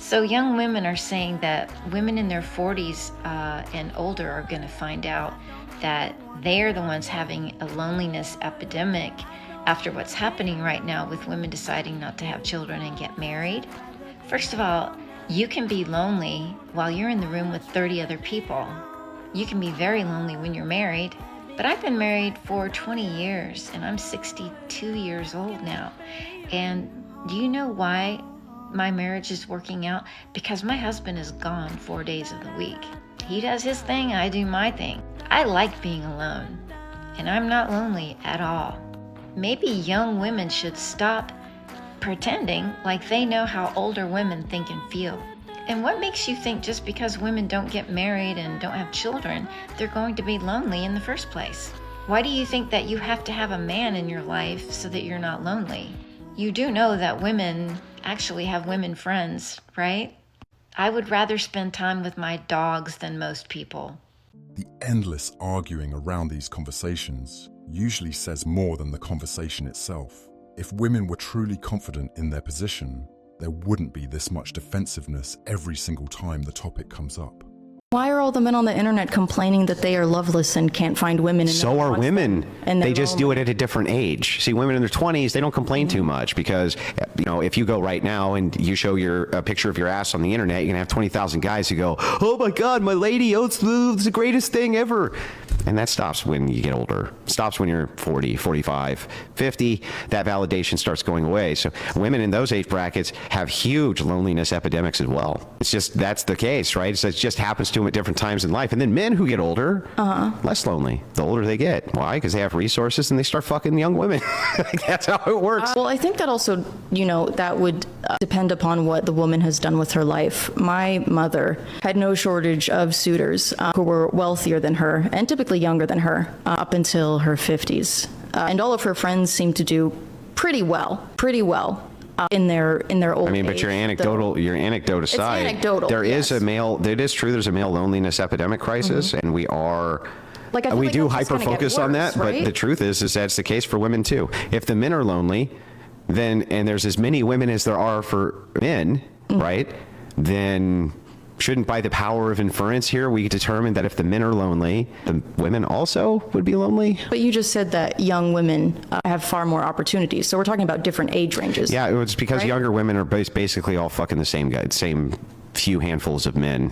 So young women are saying that women in their 40s and older are going to find out that they're the ones having a loneliness epidemic after what's happening right now with women deciding not to have children and get married. First of all, you can be lonely while you're in the room with 30 other people. You can be very lonely when you're married, but I've been married for 20 years and I'm 62 years old now. And do you know why my marriage is working out? Because my husband is gone 4 days of the week. He does his thing, I do my thing. I like being alone, and I'm not lonely at all. Maybe young women should stop pretending like they know how older women think and feel. And what makes you think just because women don't get married and don't have children, they're going to be lonely in the first place? Why do you think that you have to have a man in your life so that you're not lonely? You do know that women actually have women friends, right? I would rather spend time with my dogs than most people. The endless arguing around these conversations usually says more than the conversation itself. If women were truly confident in their position, there wouldn't be this much defensiveness every single time the topic comes up. Why are all the men on the internet complaining that they are loveless and can't find women? So are women. They just do it at a different age. See, women in their 20s, they don't complain too much because, you know, if you go right now and you show a picture of your ass on the internet, you're going to have 20,000 guys who go, oh my God, my lady, oh, it's the greatest thing ever. And that stops when you get older. Stops when you're 40, 45, 50. That validation starts going away. So women in those age brackets have huge loneliness epidemics as well. It's just, that's the case, right? So it just happens to them at different times in life. And then men who get older, less lonely, the older they get. Why? Because they have resources and they start fucking young women. That's how it works. Well, I think that also, you know, that would depend upon what the woman has done with her life. My mother had no shortage of suitors who were wealthier than her and typically younger than her up until her 50s. And all of her friends seemed to do pretty well in their old age. I mean, but your anecdote aside, it's anecdotal, it is true there's a male loneliness epidemic crisis, and we are we do hyper focus on that, right? But the truth is that's the case for women too. If the men are lonely, then, and there's as many women as there are for men, right? Then shouldn't, by the power of inference here, we determine that if the men are lonely, the women also would be lonely? But you just said that young women have far more opportunities. So we're talking about different age ranges. Yeah, it's because younger women are basically all fucking the same guy, same few handfuls of men.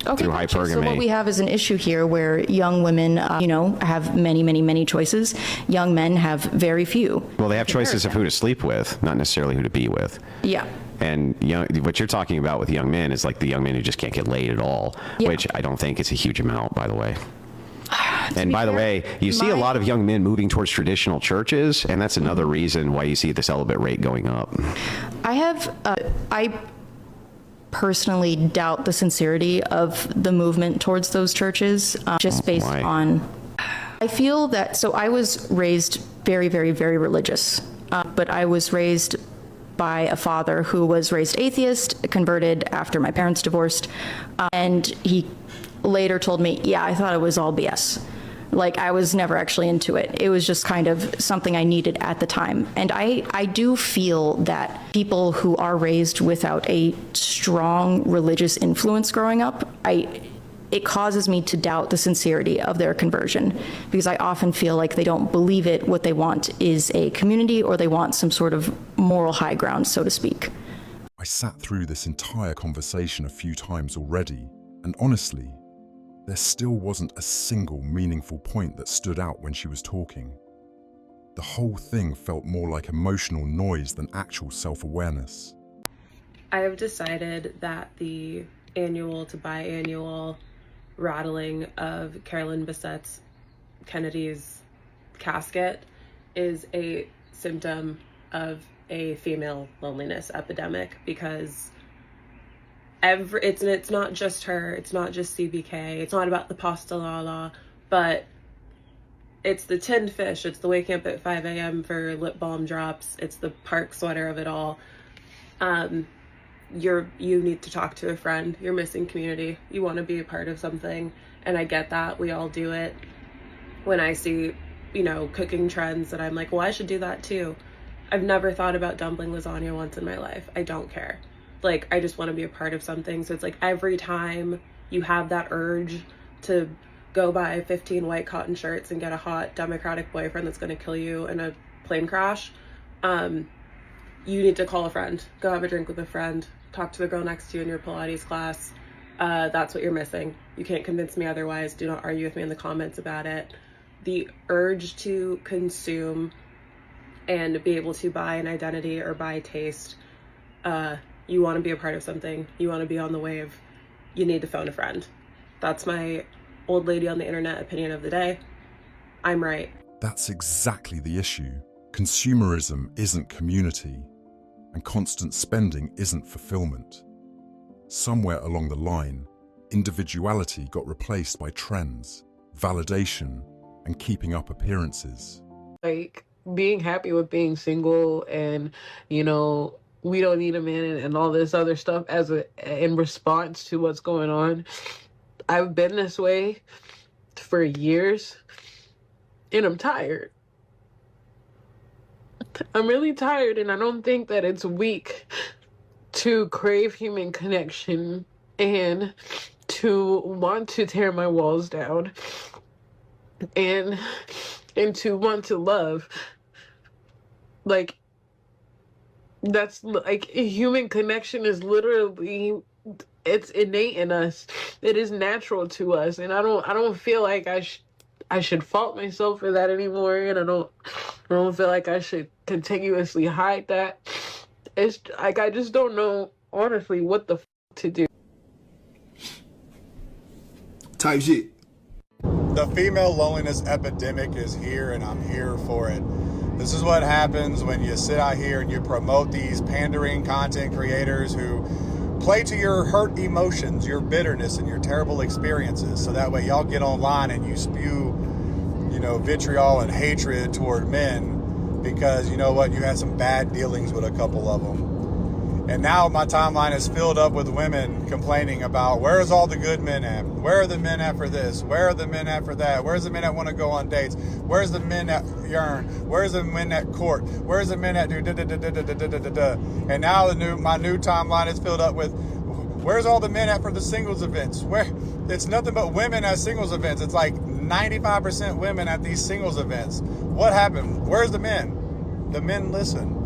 Okay, through gotcha. hypergamy. So what we have is an issue here where young women, have many choices. Young men have very few. Well, they have choices of who to sleep with, not necessarily who to be with. Yeah. And what you're talking about with young men is like the young men who just can't get laid at all, which I don't think is a huge amount, by the way. And by the way, you see a lot of young men moving towards traditional churches, and that's another reason why you see the celibate rate going up. I personally doubt the sincerity of the movement towards those churches, just based on, I feel that, so I was raised very, very, very religious, but I was raised by a father who was raised atheist, converted after my parents divorced, and he later told me, yeah, I thought it was all BS. Like, I was never actually into it. It was just kind of something I needed at the time. And I do feel that people who are raised without a strong religious influence growing up, it causes me to doubt the sincerity of their conversion, because I often feel like they don't believe it. What they want is a community, or they want some sort of moral high ground, so to speak. I sat through this entire conversation a few times already, and honestly, there still wasn't a single meaningful point that stood out when she was talking. The whole thing felt more like emotional noise than actual self-awareness. I have decided that the annual to biannual rattling of Carolyn Kennedy's casket is a symptom of a female loneliness epidemic, because it's not just her, it's not just CBK, it's not about the pasta la, but it's the tinned fish, it's the waking up at 5 a.m. for lip balm drops, it's the park sweater of it all. You need to talk to a friend, you're missing community, you want to be a part of something, and I get that, we all do it. When I see, cooking trends, and I'm like, well, I should do that too. I've never thought about dumpling lasagna once in my life. I don't care. like I just want to be a part of something. So it's like every time you have that urge to go buy 15 white cotton shirts and get a hot Democratic boyfriend that's going to kill you in a plane crash, you need to call a friend, go have a drink with a friend, talk to the girl next to you in your Pilates class. That's what you're missing. You can't convince me otherwise. Do not argue with me in the comments about it. The urge to consume and be able to buy an identity or buy taste, you want to be a part of something, you want to be on the wave, you need to phone a friend. That's my old lady on the internet opinion of the day. I'm right. That's exactly the issue. Consumerism isn't community, and constant spending isn't fulfillment. Somewhere along the line, individuality got replaced by trends, validation, and keeping up appearances. Like being happy with being single and, you know, we don't need a man and all this other stuff in response to what's going on. I've been this way for years and I'm tired. I'm really tired, and I don't think that it's weak to crave human connection and to want to tear my walls down and to want to love. Like, that's like human connection is literally, it's innate in us. It is natural to us, and I don't feel like I should fault myself for that anymore, and I don't feel like I should continuously hide that. It's like I just don't know honestly what the to do. Type shit. The female loneliness epidemic is here, and I'm here for it. This is what happens when you sit out here and you promote these pandering content creators who play to your hurt emotions, your bitterness, and your terrible experiences. So that way y'all get online and you spew, vitriol and hatred toward men because, you know what, you had some bad dealings with a couple of them. And now my timeline is filled up with women complaining about, where's all the good men at? Where are the men at for this? Where are the men at for that? Where's the men that want to go on dates? Where's the men that yearn? Where's the men that court? Where's the men that do da-da-da-da-da-da-da-da? And now my new timeline is filled up with, where's all the men at for the singles events? Where it's nothing but women at singles events. It's like 95% women at these singles events. What happened? Where's the men? The men listen.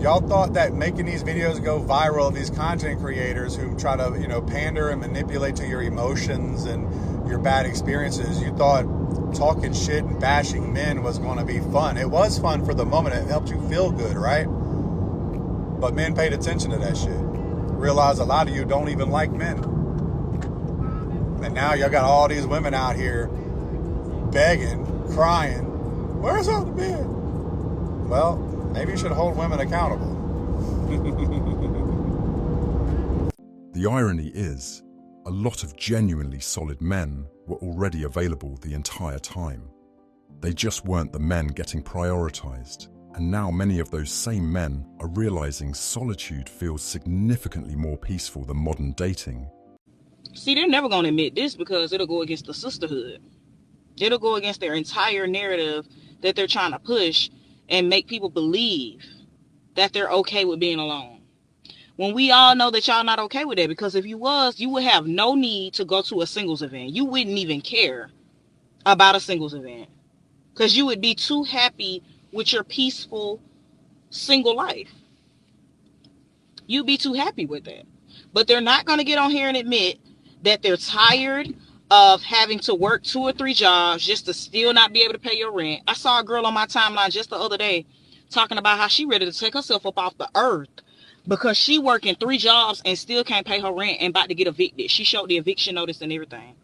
Y'all thought that making these videos go viral, these content creators who try to, pander and manipulate to your emotions and your bad experiences, you thought talking shit and bashing men was going to be fun. It was fun for the moment. It helped you feel good, right? But men paid attention to that shit. Realized a lot of you don't even like men. And now y'all got all these women out here begging, crying, where's all the men? Well, maybe you should hold women accountable. The irony is, a lot of genuinely solid men were already available the entire time. They just weren't the men getting prioritized. And now many of those same men are realizing solitude feels significantly more peaceful than modern dating. See, they're never going to admit this because it'll go against the sisterhood. It'll go against their entire narrative that they're trying to push and make people believe that they're okay with being alone. When we all know that y'all not okay with that, because if you was, you would have no need to go to a singles event. You wouldn't even care about a singles event because you would be too happy with your peaceful single life. You'd be too happy with that. But they're not going to get on here and admit that they're tired of having to work 2 or 3 jobs just to still not be able to pay your rent. I saw a girl on my timeline just the other day talking about how she ready to take herself up off the earth because she working 3 jobs and still can't pay her rent and about to get evicted. She showed the eviction notice and everything.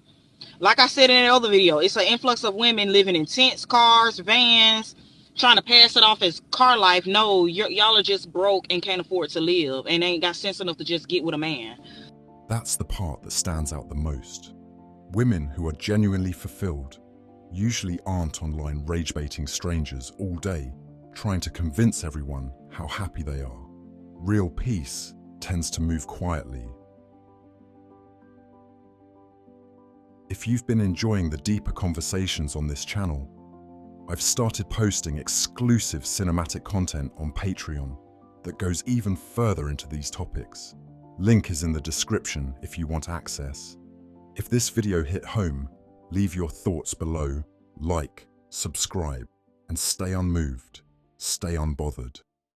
Like I said in the other video, it's an influx of women living in tents, cars, vans, trying to pass it off as car life. No, y'all are just broke and can't afford to live and ain't got sense enough to just get with a man. That's the part that stands out the most. Women who are genuinely fulfilled usually aren't online rage-baiting strangers all day, trying to convince everyone how happy they are. Real peace tends to move quietly. If you've been enjoying the deeper conversations on this channel, I've started posting exclusive cinematic content on Patreon. that goes even further into these topics. Link is in the description if you want access. If this video hit home, leave your thoughts below, like, subscribe, and stay unmoved, stay unbothered.